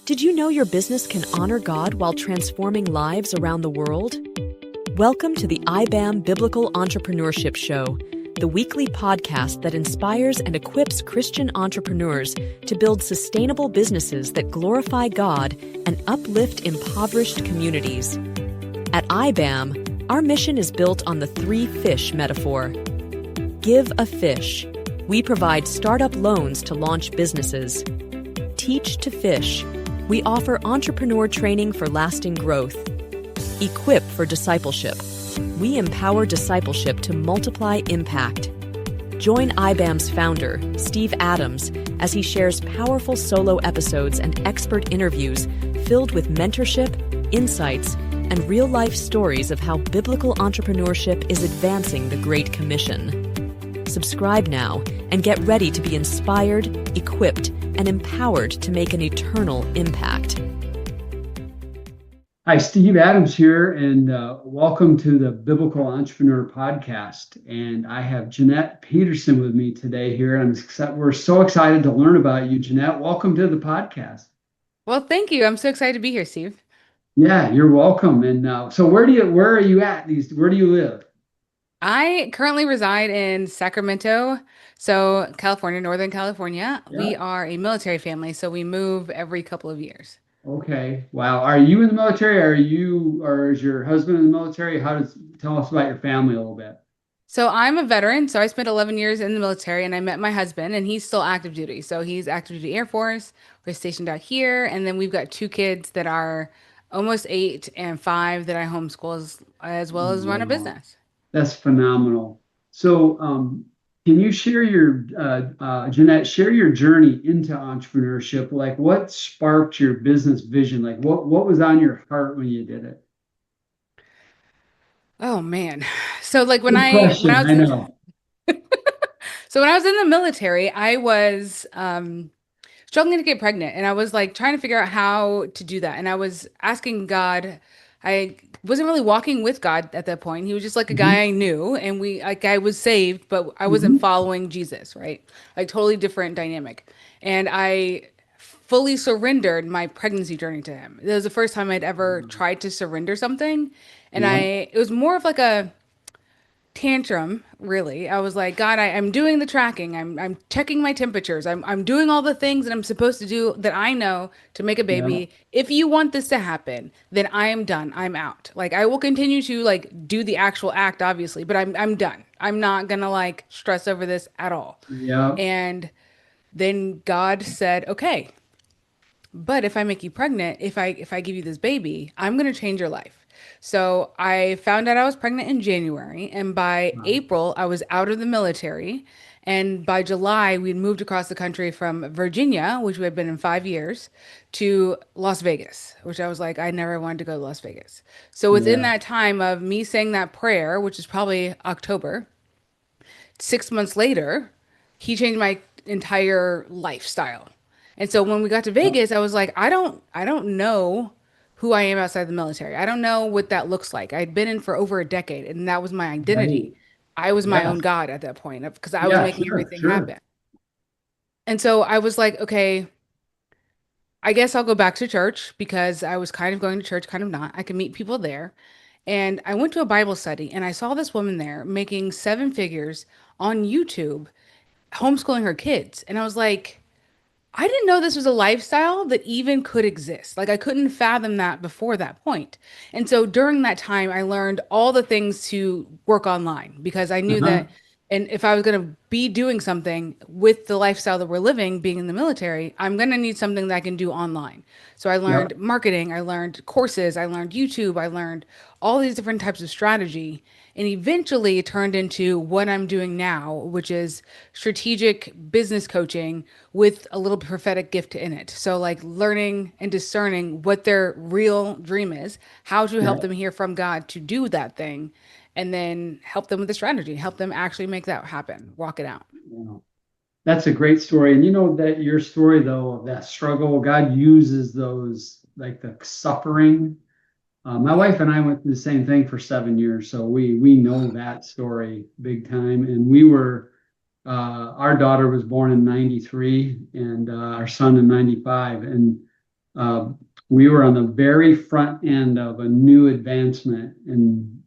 Did you know your business can honor God while transforming lives around the world? Welcome to the IBAM Biblical Entrepreneurship Show, the weekly podcast that inspires and equips Christian entrepreneurs to build sustainable businesses that glorify God and uplift impoverished communities. At IBAM, our mission is built on the three fish metaphor. Give a fish. We provide startup loans to launch businesses. Teach to fish. We offer entrepreneur training for lasting growth. Equip for discipleship. We empower discipleship to multiply impact. Join IBAM's founder, Steve Adams, as he shares powerful solo episodes and expert interviews filled with mentorship, insights, and real-life stories of how biblical entrepreneurship is advancing the Great Commission. Subscribe now and get ready to be inspired, equipped, and empowered to make an eternal impact. Hi, Steve Adams here, and welcome to the Biblical Entrepreneur Podcast. And I have Jeanette Peterson with me today here. And we're so excited to learn about you, Jeanette. Welcome to the podcast. Well, thank you. I'm so excited to be here, Steve. Yeah, you're welcome. And so where are you at? Where do you live? I currently reside in Sacramento, so California, Northern California. Yeah. We are a military family, so we move every couple of years. Okay. Wow. Are you in the military? Or is your husband in the military? Tell us about your family a little bit. So I'm a veteran, so I spent 11 years in the military, and I met my husband, and he's still active duty. So he's active duty Air Force. We're stationed out here, and then we've got two kids that are almost 8 and 5 that I homeschool as well as run a business. That's phenomenal. So, can you share Jeanette, share your journey into entrepreneurship? Like, what sparked your business vision? Like, what was on your heart when you did it? Oh man. So like Good question, I know. so when I was in the military, I was struggling to get pregnant, and I was like trying to figure out how to do that. And I was asking God. I wasn't really walking with God at that point. He was just like a guy I knew, and I was saved, but I wasn't following Jesus, right? Like totally different dynamic. And I fully surrendered my pregnancy journey to him. It was the first time I'd ever tried to surrender something. And it was more of like a tantrum, really. I was like, God, I'm doing the tracking. I'm checking my temperatures. I'm doing all the things that I'm supposed to do that I know to make a baby. Yeah. If you want this to happen, then I am done. I'm out. Like I will continue to like do the actual act, obviously, but I'm done. I'm not gonna like stress over this at all. Yeah. And then God said, okay, but if I make you pregnant, if I give you this baby, I'm gonna change your life. So I found out I was pregnant in January, and by April, I was out of the military. And by July, we'd moved across the country from Virginia, which we had been in 5 years, to Las Vegas, which I was like, I never wanted to go to Las Vegas. So within that time of me saying that prayer, which is probably October, 6 months later, he changed my entire lifestyle. And so when we got to Vegas, I was like, I don't know who I am outside the military. I don't know what that looks like. I'd been in for over a decade, and that was my identity. Right. I was my Yeah. own God at that point because I was making everything happen. And so I was like, okay, I guess I'll go back to church because I was kind of going to church, kind of not. I could meet people there. And I went to a Bible study, and I saw this woman there making 7 figures on YouTube, homeschooling her kids. And I was like, I didn't know this was a lifestyle that even could exist. Like I couldn't fathom that before that point. And so during that time, I learned all the things to work online because I knew that, and if I was going to be doing something with the lifestyle that we're living, being in the military, I'm going to need something that I can do online. So I learned marketing, I learned courses, I learned YouTube, I learned all these different types of strategy. And eventually it turned into what I'm doing now, which is strategic business coaching with a little prophetic gift in it. So like learning and discerning what their real dream is, how to help them hear from God to do that thing, and then help them with the strategy, help them actually make that happen, walk it out. Yeah. That's a great story. And you know that your story, though, of that struggle, God uses those, like the suffering. My wife and I went through the same thing for 7 years, so we know that story big time. And our daughter was born in 93 and our son in 95. And we were on the very front end of a new advancement in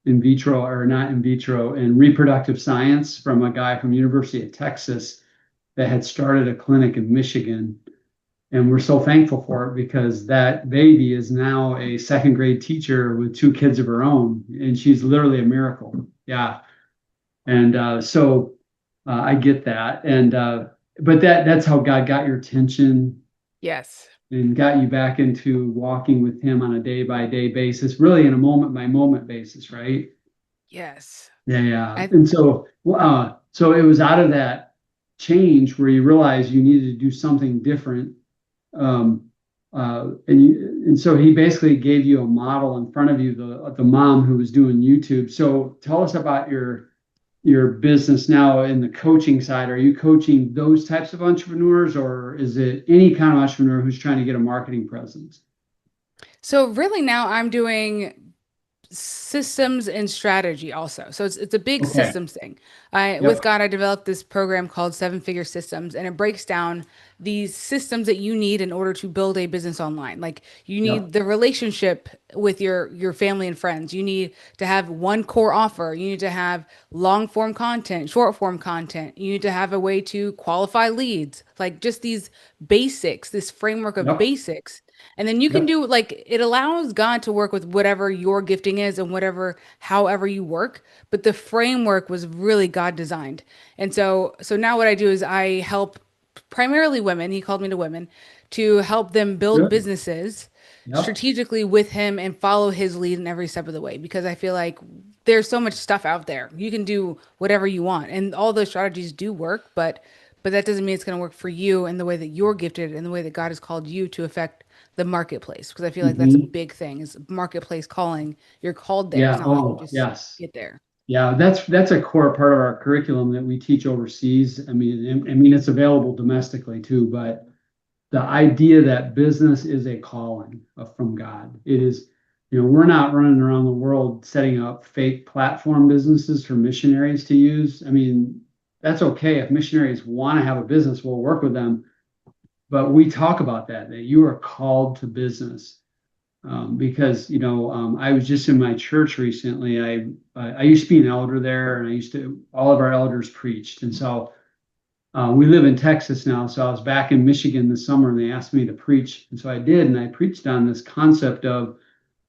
vitro, or not in vitro, in reproductive science from a guy from University of Texas that had started a clinic in Michigan. And we're so thankful for it because that baby is now a second grade teacher with 2 kids of her own. And she's literally a miracle. Yeah. And so I get that. But that's how God got your attention. Yes. And got you back into walking with him on a day-by-day basis, really in a moment-by-moment basis, right? Yes. Yeah. And so it was out of that change where you realized you needed to do something different. And so he basically gave you a model in front of you, the mom who was doing YouTube. So tell us about your business now in the coaching side. Are you coaching those types of entrepreneurs, or is it any kind of entrepreneur who's trying to get a marketing presence? So really now I'm doing systems and strategy also. So it's a big Okay. systems thing. Yep. With God, I developed this program called Seven Figure Systems, and it breaks down these systems that you need in order to build a business online. Like you Yep. need the relationship with your family and friends. You need to have one core offer. You need to have long form content, short form content. You need to have a way to qualify leads. Like just these basics, this framework of Yep. basics. And then you can Yep. do like it allows God to work with whatever your gifting is and whatever however you work, but the framework was really God designed. And so now what I do is I help primarily women, he called me to women, to help them build Good. businesses Yep. strategically with him and follow his lead in every step of the way because I feel like there's so much stuff out there. You can do whatever you want and all those strategies do work, but that doesn't mean it's going to work for you in the way that you're gifted and the way that God has called you to affect the marketplace because I feel like that's a Mm-hmm. big thing is marketplace calling. You're called there. It's Yeah. not like you Oh, just yes. get there. Yeah, that's a core part of our curriculum that we teach overseas. I mean, it's available domestically too, but the idea that business is a calling from God. It is, we're not running around the world setting up fake platform businesses for missionaries to use. I mean, that's okay. If missionaries want to have a business, we'll work with them. But we talk about that you are called to business. Because I was just in my church recently. I used to be an elder there, and all of our elders preached, and so we live in Texas now. So I was back in Michigan this summer, and they asked me to preach, and so I did, and I preached on this concept of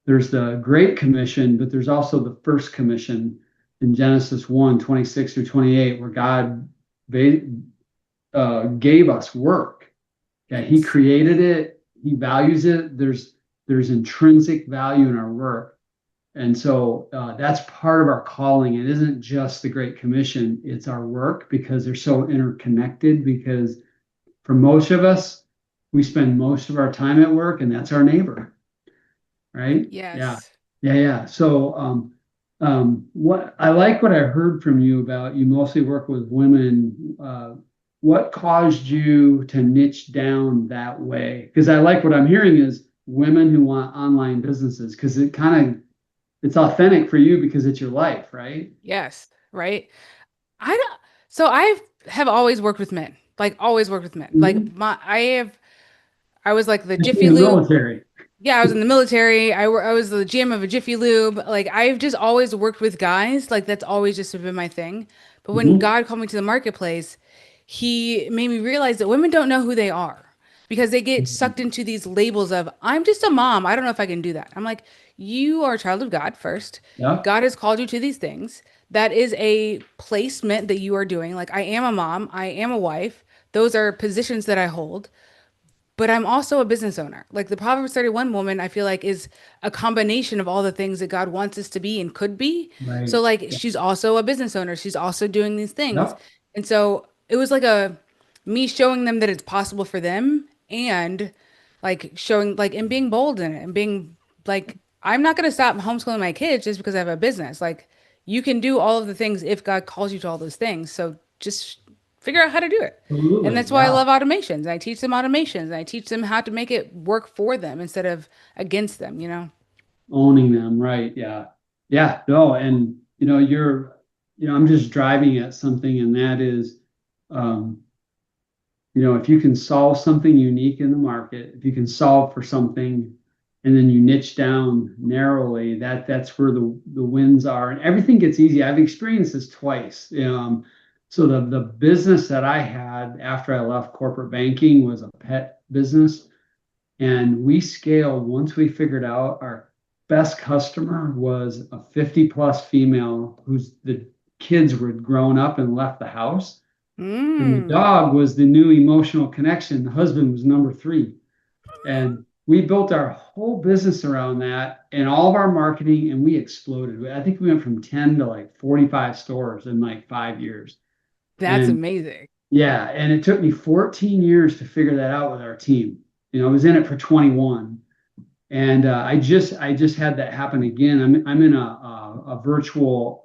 there's the Great Commission, but there's also the First Commission in Genesis 1:26 through 28, where God gave us work. Yeah, He Yes. created it. He values it. There's intrinsic value in our work. And so that's part of our calling. It isn't just the Great Commission, it's our work because they're so interconnected. Because for most of us, we spend most of our time at work, and that's our neighbor, right? Yeah, Yes. yeah, yeah. So what I like what I heard from you about you mostly work with women. What caused you to niche down that way? Because I like what I'm hearing is women who want online businesses because it's authentic for you because it's your life, right? Yes. Right. I don't, so I have always worked with men, like always worked with men. Like Mhm. I was like the In Jiffy the Lube. military. Yeah, I was in the military. I was the GM of a Jiffy Lube. Like I've just always worked with guys. Like that's always just been my thing. But when Mhm. God called me to the marketplace, he made me realize that women don't know who they are because they get sucked into these labels of I'm just a mom. I don't know if I can do that. I'm like, you are a child of God first. Yeah. God has called you to these things. That is a placement that you are doing. Like I am a mom, I am a wife. Those are positions that I hold, but I'm also a business owner. Like the Proverbs 31 woman, I feel like is a combination of all the things that God wants us to be and could be. Right. So like Yeah. she's also a business owner. She's also doing these things. Yep. And so it was like a me showing them that it's possible for them and like showing like and being bold in it and being like I'm not going to stop homeschooling my kids just because I have a business. Like you can do all of the things if God calls you to all those things. So just figure out how to do it. And Absolutely. that's why I Yeah. love automations. I teach them automations and I teach them how to make it work for them instead of against them, you know? Owning them. Right. Yeah. Yeah. No. And I'm just driving at something, and that is, um, if you can solve something unique in the market, if you can solve for something and then you niche down narrowly, that's where the wins are, and everything gets easy. I've experienced this twice. So the business that I had after I left corporate banking was a pet business, and we scaled once we figured out our best customer was a 50 plus female whose the kids were grown up and left the house. And the dog was the new emotional connection. The husband was number three. And we built our whole business around that and all of our marketing, and we exploded. I think we went from 10 to like 45 stores in like 5 years. That's And amazing. yeah, and it took me 14 years to figure that out with our team. I was in it for 21. And I just had that happen again. I'm in a virtual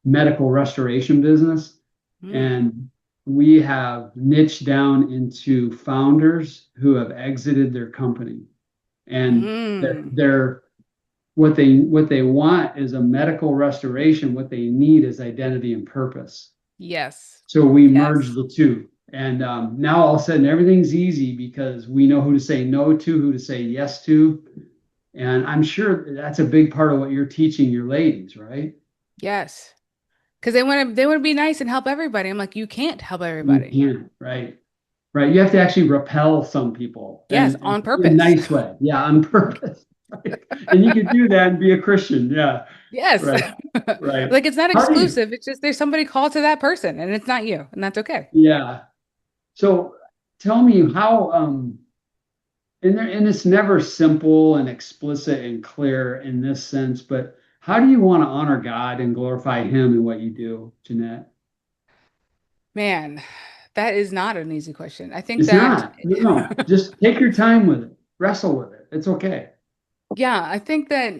medical restoration business, and we have niched down into founders who have exited their company, and they're what they want is a medical restoration. What they need is identity and purpose. Yes. So we merged the two. And now all of a sudden everything's easy because we know who to say no to, who to say yes to. And I'm sure that's a big part of what you're teaching your ladies, right? Yes. Because they want to be nice and help everybody. I'm like, you can't help everybody. You can't, right? Right. You have to actually repel some people. Yes, and on purpose. In a nice way. Yeah, on purpose. Right? And you can do that and be a Christian. Yeah. Yes. Right. Right. Like it's not exclusive. It's just there's somebody called to that person and it's not you. And that's okay. Yeah. So tell me how and it's never simple and explicit and clear in this sense, but how do you want to honor God and glorify him in what you do, Jeanette? Man, that is not an easy question. I think It's that not. No, just take your time with it. Wrestle with it. It's okay. yeah, I think that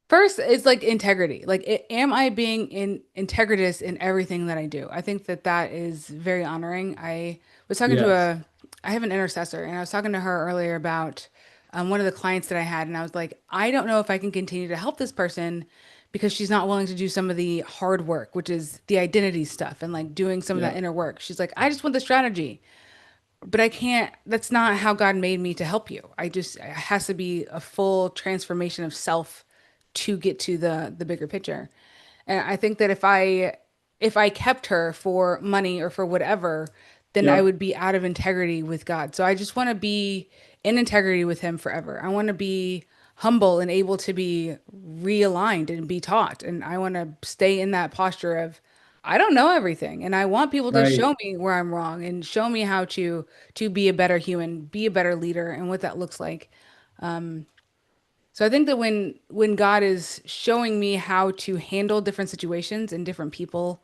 first it's like integrity. Like am I being integritous in everything that I do? I think that that is very honoring. I was talking to Yes. I have an intercessor, and I was talking to her earlier about one of the clients that I had, and I was like, I don't know if I can continue to help this person because she's not willing to do some of the hard work, which is the identity stuff and like doing some of that Yeah. inner work. She's like, I just want the strategy, but I can't. That's not how God made me to help you. It has to be a full transformation of self to get to the bigger picture. And I think that if I kept her for money or for whatever, then I Yep. would be out of integrity with God. So I just want to be in integrity with him forever. I want to be humble and able to be realigned and be taught. And I want to stay in that posture of I don't know everything. And I want people to Right. show me where I'm wrong and show me how to be a better human, be a better leader and what that looks like. So I think that when God is showing me how to handle different situations and different people,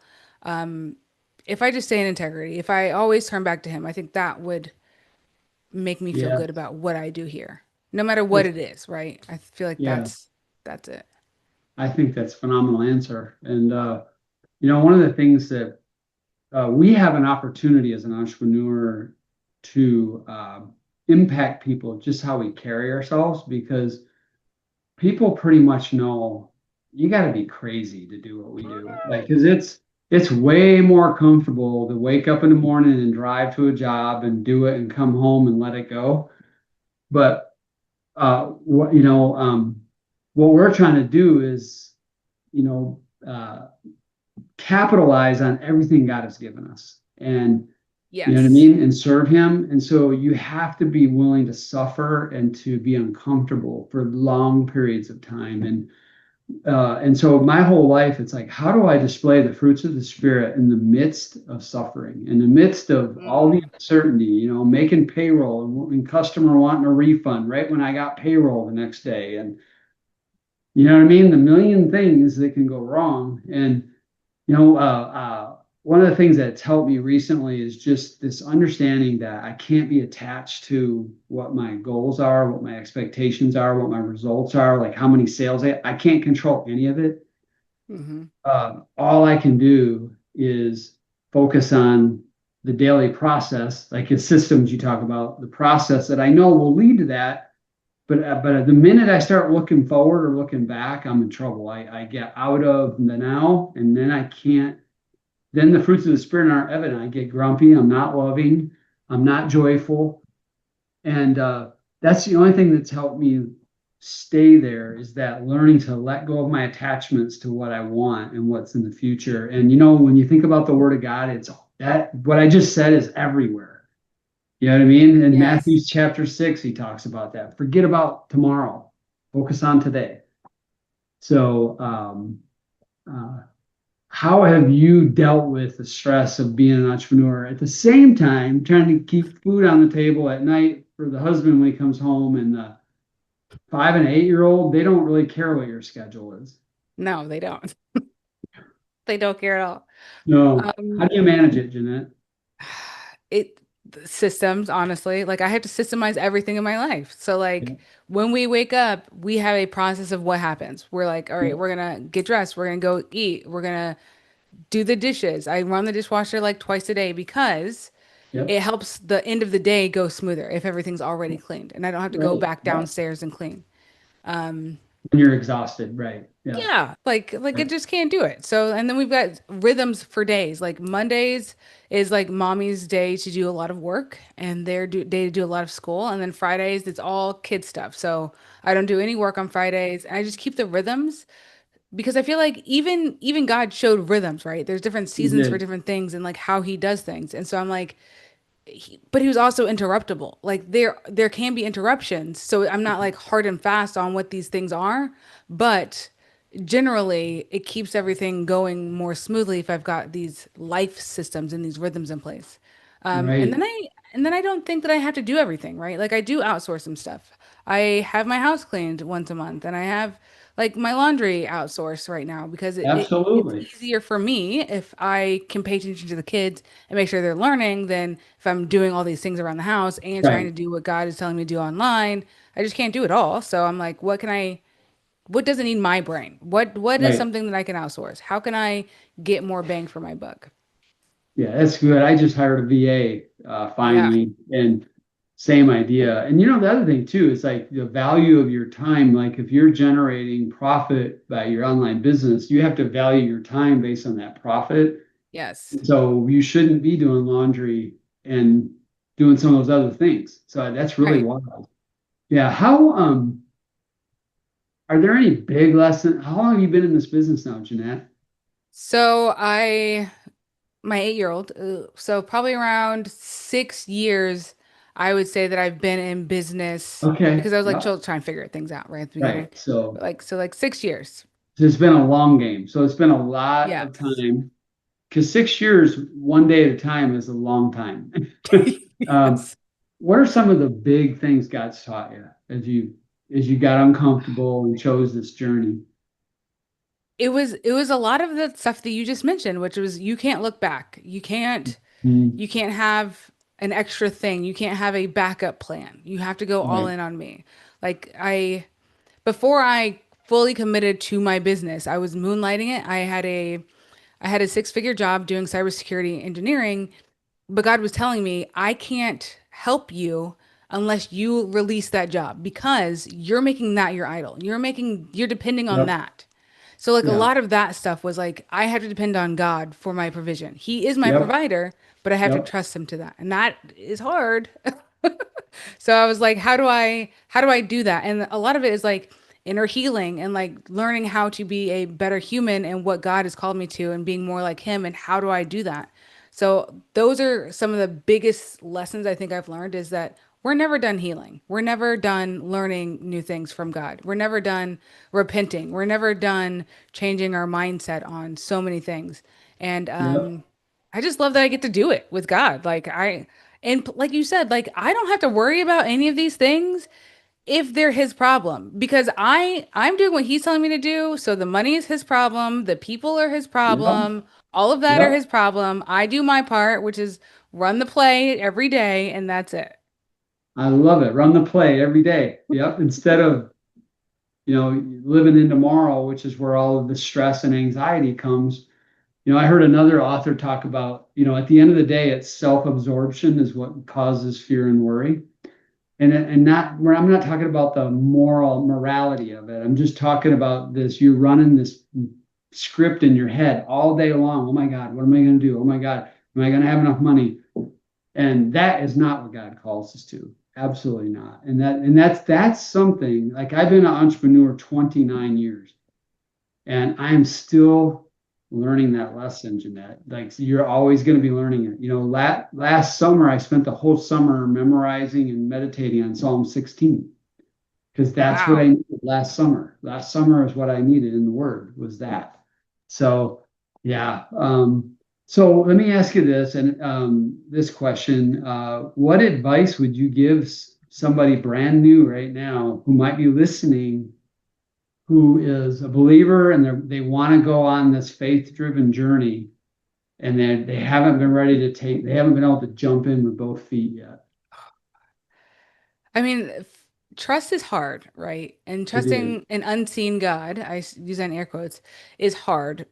if I just stay in integrity, if I always turn back to him, I think that would make me feel Yeah. good about what I do here, no matter what That's, it is, right? I feel like yeah. that's it. I think that's a phenomenal answer. And one of the things that we have an opportunity as an entrepreneur to impact people just how we carry ourselves, because people pretty much know you got to be crazy to do what we do. Like, because it's way more comfortable to wake up in the morning and drive to a job and do it and come home and let it go. But what we're trying to do is, you know, uh, capitalize on everything God has given us, and you know what I Yes. mean, and serve him. And so you have to be willing to suffer and to be uncomfortable for long periods of time. And so my whole life, it's like, how do I display the fruits of the spirit in the midst of suffering, in the midst of all the uncertainty, making payroll and customer wanting a refund right when I got payroll the next day. And you know what I mean? The million things that can go wrong. And one of the things that's helped me recently is just this understanding that I can't be attached to what my goals are, what my expectations are, what my results are, like how many sales I can't control any of it. Mm-hmm. All I can do is focus on the daily process, like the systems you talk about, the process that I know will lead to that. But the minute I start looking forward or looking back, I'm in trouble. I get out of the now, and then I can't then the fruits of the spirit aren't evident. I get grumpy. I'm not loving. I'm not joyful. And that's the only thing that's helped me stay there, is that learning to let go of my attachments to what I want and what's in the future. And when you think about the word of God, it's that what I just said is everywhere. You know what I mean? In Yes. Matthew chapter 6, he talks about that. Forget about tomorrow. Focus on today. So how have you dealt with the stress of being an entrepreneur at the same time trying to keep food on the table at night for the husband when he comes home, and the 5 and 8-year-old, they don't really care what your schedule is. No, they don't. They don't care at all. No. How Um, do you manage it, Jeanette? it the systems, honestly, like I have to systemize everything in my life. So Yeah. like when we wake up, we have a process of what happens. We're like, all right, Yep. we're gonna get dressed, we're gonna go eat, we're gonna do the dishes. I run the dishwasher like twice a day because Yep. it helps the end of the day go smoother if everything's already cleaned and I don't have to go Right. back Yeah. downstairs and clean. Um, When you're exhausted, right? Yeah. Yeah, like it Right. just can't do it. So, and then we've got rhythms for days. Like Mondays is like mommy's day to do a lot of work and day to do a lot of school. And then Fridays, it's all kid stuff. So I don't do any work on Fridays. And I just keep the rhythms because I feel like even God showed rhythms, right? There's different You seasons for did. different things and like how he does things. And so I'm like, but he was also interruptible. Like there can be interruptions. So I'm not like hard and fast on what these things are, but generally it keeps everything going more smoothly if I've got these life systems and these rhythms in place. And Right. then I don't think that I have to do everything, right? Like I do outsource some stuff. I have my house cleaned once a month and I have like my laundry outsourced right now because it's Absolutely. easier for me if I can pay attention to the kids and make sure they're learning than if I'm doing all these things around the house and trying to Right. do what God is telling me to do online. I just can't do it all. So I'm like, what doesn't need my brain? What is Right. something that I can outsource? How can I get more bang for my buck? Yeah, that's good. I just hired a VA Yeah. finally, and same idea. And the other thing too is like the value of your time. Like if you're generating profit by your online business, you have to value your time based on that profit. Yes. So you shouldn't be doing laundry and doing some of those other things. So that's really Right. wild. Yeah. How are there any big lessons? How long have you been in this business now, Jeanette? So my 8-year-old, so probably around 6 years, I would say that I've been in business Okay. because I was like Yeah. still trying to figure things out right at the beginning. Right. So Like 6 years. it's been a long game. So it's been a lot of Yes. time, because 6 years, one day at a time is a long time. Um, Yes. what are some of the big things God's taught you as you got uncomfortable and chose this journey? It was a lot of the stuff that you just mentioned, which was you can't look back. Mm, You can't have an extra thing. You can't have a backup plan. You have to go all right. in on me. Like before I fully committed to my business, I was moonlighting it. I had a six-figure job doing cybersecurity engineering, but God was telling me, I can't help you unless you release that job because you're making that your idol. You're depending on Yep. that. So like a Yeah. lot of that stuff was like I have to depend on God for my provision. He is my Yep. provider, but I have to Yep. trust him to that. And that is hard. So I was like, how do I do that? And a lot of it is like inner healing and like learning how to be a better human and what God has called me to and being more like him and how do I do that? So those are some of the biggest lessons I think I've learned is that we're never done healing. We're never done learning new things from God. We're never done repenting. We're never done changing our mindset on so many things. And Yep. I just love that I get to do it with God. Like you said, like I don't have to worry about any of these things if they're his problem because I'm doing what he's telling me to do. So the money is his problem, the people are his Yep. problem, all of that are Yep. his problem. I do my part, which is run the play every day, and that's it. I love it. Run the play every day. Yep. Instead of, living in tomorrow, which is where all of the stress and anxiety comes. I heard another author talk about, at the end of the day, it's self-absorption is what causes fear and worry. And not where I'm not talking about the morality of it. I'm just talking about this. You're running this script in your head all day long. Oh my God, what am I going to do? Oh my God, am I going to have enough money? And that is not what God calls us to. Absolutely not. That's something, like, I've been an entrepreneur 29 years, and I'm still learning that lesson, Jeanette. Like, you're always going to be learning it. Last summer I spent the whole summer memorizing and meditating on Psalm 16, because that's what I Wow. needed last summer. Last summer is what I needed in the Word, was that. So yeah. So let me ask you this, and this question: what advice would you give somebody brand new right now who might be listening, who is a believer and they want to go on this faith-driven journey, and they haven't been ready to they haven't been able to jump in with both feet yet? I mean, trust is hard, right? And It is. trusting an unseen God, use that in air quotes, is hard.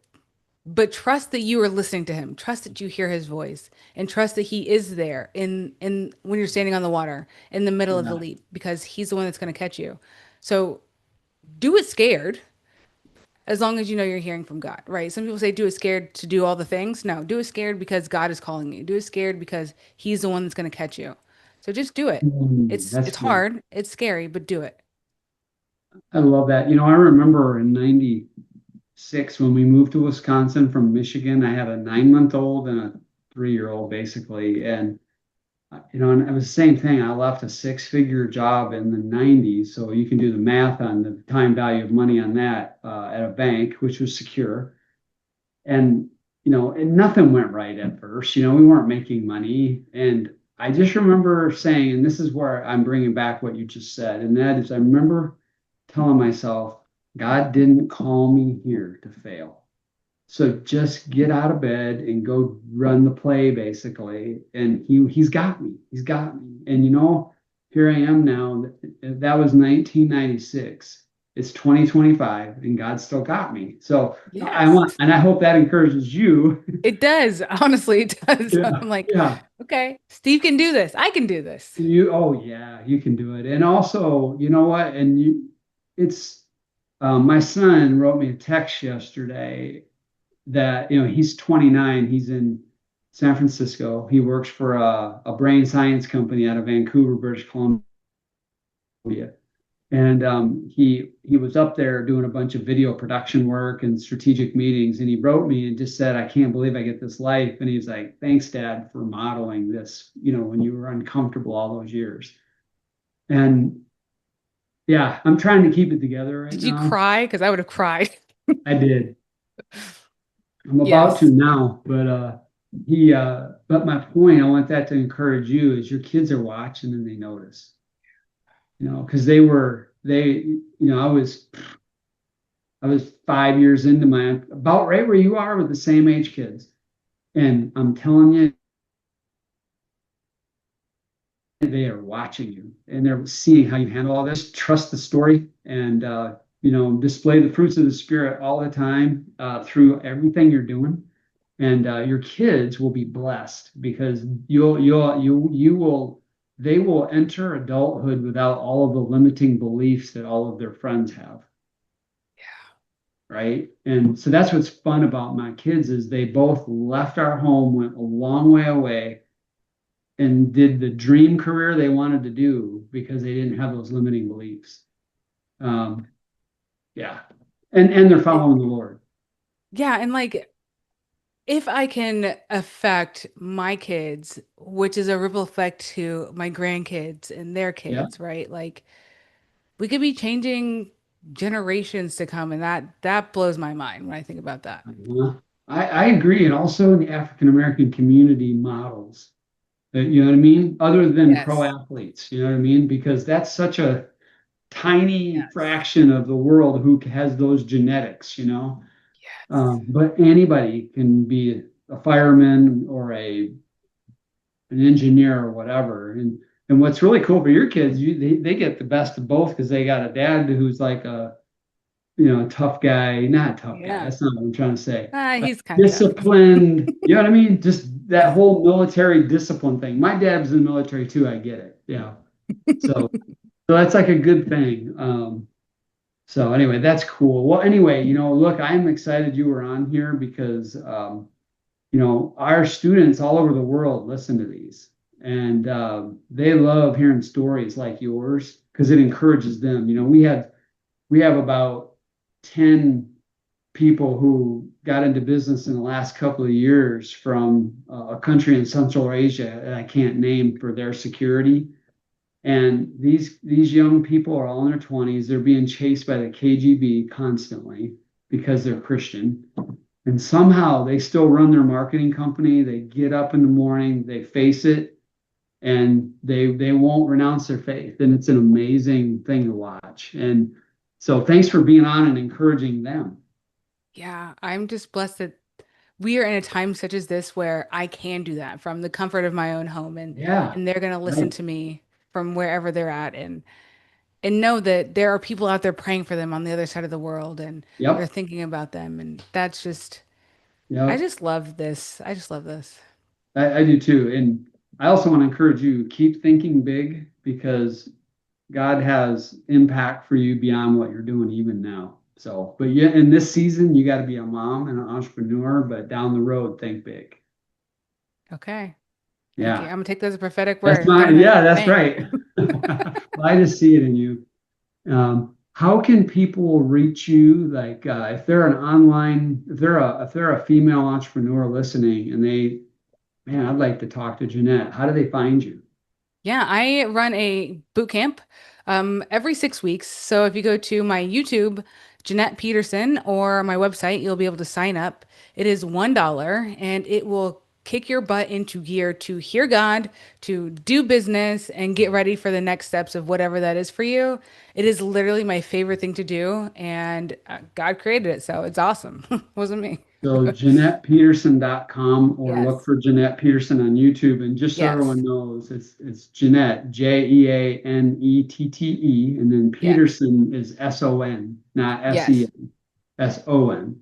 But trust that you are listening to him. Trust that you hear his voice, and trust that he is there in when you're standing on the water in the middle of the Yeah. leap, because he's the one that's going to catch you. So do it scared, as long as you know you're hearing from God, right? Some people say do it scared to do all the things. No, do it scared because God is calling you. Do it scared because he's the one that's going to catch you. So just do it. That's It's good. hard, it's scary, but do it. I love that. I remember in '96 when we moved to Wisconsin from Michigan. I had a 9-month old and a 3-year old, basically. And it was the same thing. I left a 6-figure job in the '90s. So you can do the math on the time value of money on that, at a bank, which was secure. And nothing went right at first. We weren't making money. And I just remember saying, and this is where I'm bringing back what you just said, and that is, I remember telling myself, God didn't call me here to fail. So just get out of bed and go run the play, basically. And he's got me. He's got me. And here I am now. That was 1996. It's 2025, and God still got me. So Yes. I hope that encourages you. It does. Honestly, it does. Yeah, I'm like, yeah. okay, Steve can do this. I can do this. Oh yeah, you can do it. And also, you know what? It's my son wrote me a text yesterday that he's 29. He's in San Francisco. He works for a brain science company out of Vancouver, British Columbia. And he was up there doing a bunch of video production work and strategic meetings. And he wrote me and just said, "I can't believe I get this life." And he's like, "Thanks, Dad, for modeling this, when you were uncomfortable all those years." And yeah, I'm trying to keep it together right Did you now. cry? Because I would have cried. I did. I'm about to Yes. now, but my point, I want that to encourage you, is your kids are watching and they notice, because I was 5 years into about right where you are with the same age kids. And I'm telling you, they are watching you and they're seeing how you handle all this. Trust the story, and display the fruits of the spirit all the time, through everything you're doing. And your kids will be blessed, because you will they will enter adulthood without all of the limiting beliefs that all of their friends have. Right. And so that's what's fun about my kids, is they both left our home, went a long way away, and did the dream career they wanted to do because they didn't have those limiting beliefs. Um, yeah. And they're following the Lord. Yeah. And like, if I can affect my kids, which is a ripple effect to my grandkids and their Yeah. kids, right? Like, we could be changing generations to come, and that blows my mind when I think about that. Uh-huh. I agree. And also in the African American community models, you know what I mean? Other than pro Yes. athletes, you know what I mean? Because that's such a tiny Yes. fraction of the world who has those genetics. Yes. But anybody can be a fireman or an engineer or whatever. And what's really cool for your kids, they get the best of both, because they got a dad who's like a tough guy, not a tough guy. Yeah. That's not what I'm trying to say. He's kind of tough. Disciplined, you know what I mean? Just that whole military discipline thing. My dad's in the military too. I get it. Yeah. So that's like a good thing. So anyway, that's cool. Well, anyway, look, I'm excited you were on here because, our students all over the world listen to these, and they love hearing stories like yours because it encourages them. We have about 10 people who got into business in the last couple of years from a country in Central Asia that I can't name for their security. And these young people are all in their 20s. They're being chased by the KGB constantly because they're Christian. And somehow they still run their marketing company. They get up in the morning, they face it, and they won't renounce their faith. And it's an amazing thing to watch. And so thanks for being on and encouraging them. Yeah, I'm just blessed that we are in a time such as this where I can do that from the comfort of my own home, and Yeah, they're going to listen right. to me from wherever they're at, and know that there are people out there praying for them on the other side of the world, and they're Yep. thinking about them, and that's just I Yep. just love this. I just love this. I do too. And I also want to encourage you, keep thinking big because God has impact for you beyond what you're doing even now. So, but yeah, in this season, you got to be a mom and an entrepreneur, but down the road, think big. Okay. Thank you. I'm Yeah. gonna take that as a prophetic That's word. I'm putting that in yeah, the that's bank. right. Well, I just see it in you. How can people reach you? Like, if they're an online, if they're a female entrepreneur listening and man, I'd like to talk to Jeanette. How do they find you? Yeah, I run a boot camp every 6 weeks. So if you go to my YouTube, Jeanette Peterson, or my website, you'll be able to sign up. It is $1 and it will kick your butt into gear to hear God, to do business, and get ready for the next steps of whatever that is for you. It is literally my favorite thing to do, and God created it, so it's awesome. It wasn't me. So JeanettePeterson.com or look Yes. for Jeanette Peterson on YouTube. And just so Yes. everyone knows, it's Jeanette, Jeanette, and then Yes. Peterson is Son, not Yes. Sen, Son.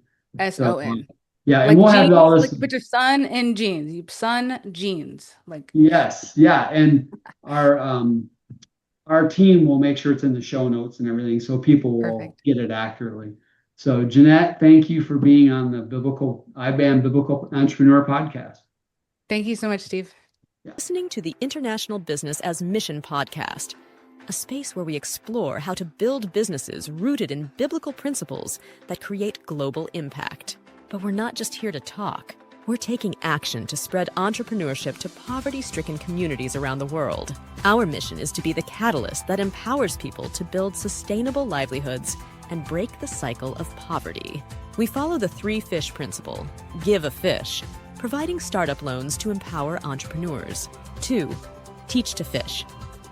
So SON. yeah, and Like we'll have all jeans, like this. you put your son in jeans. You son jeans. Like Yes, yeah, and our team will make sure it's in the show notes and everything so people will perfect. get it accurately. So Jeanette, thank you for being on the IBAM Biblical Entrepreneur Podcast. Thank you so much, Steve. Listening to the International Business as Mission podcast, a space where we explore how to build businesses rooted in biblical principles that create global impact. But we're not just here to talk. We're taking action to spread entrepreneurship to poverty-stricken communities around the world. Our mission is to be the catalyst that empowers people to build sustainable livelihoods and break the cycle of poverty. We follow the 3-fish principle: give a fish, providing startup loans to empower entrepreneurs. 2, teach to fish,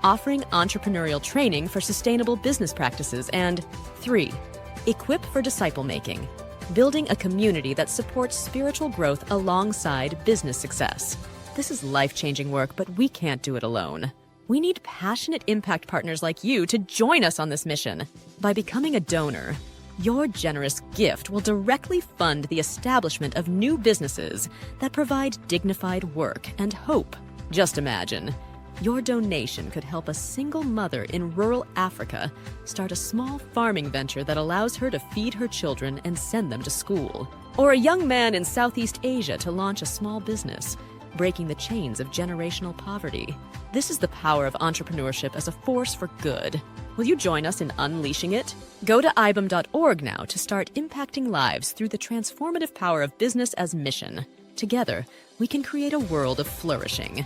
offering entrepreneurial training for sustainable business practices. And 3, equip for disciple making, building a community that supports spiritual growth alongside business success. This is life-changing work, but we can't do it alone. We need passionate impact partners like you to join us on this mission. By becoming a donor, your generous gift will directly fund the establishment of new businesses that provide dignified work and hope. Just imagine, your donation could help a single mother in rural Africa start a small farming venture that allows her to feed her children and send them to school. Or a young man in Southeast Asia to launch a small business, breaking the chains of generational poverty. This is the power of entrepreneurship as a force for good. Will you join us in unleashing it? Go to ibam.org now to start impacting lives through the transformative power of business as mission. Together, we can create a world of flourishing.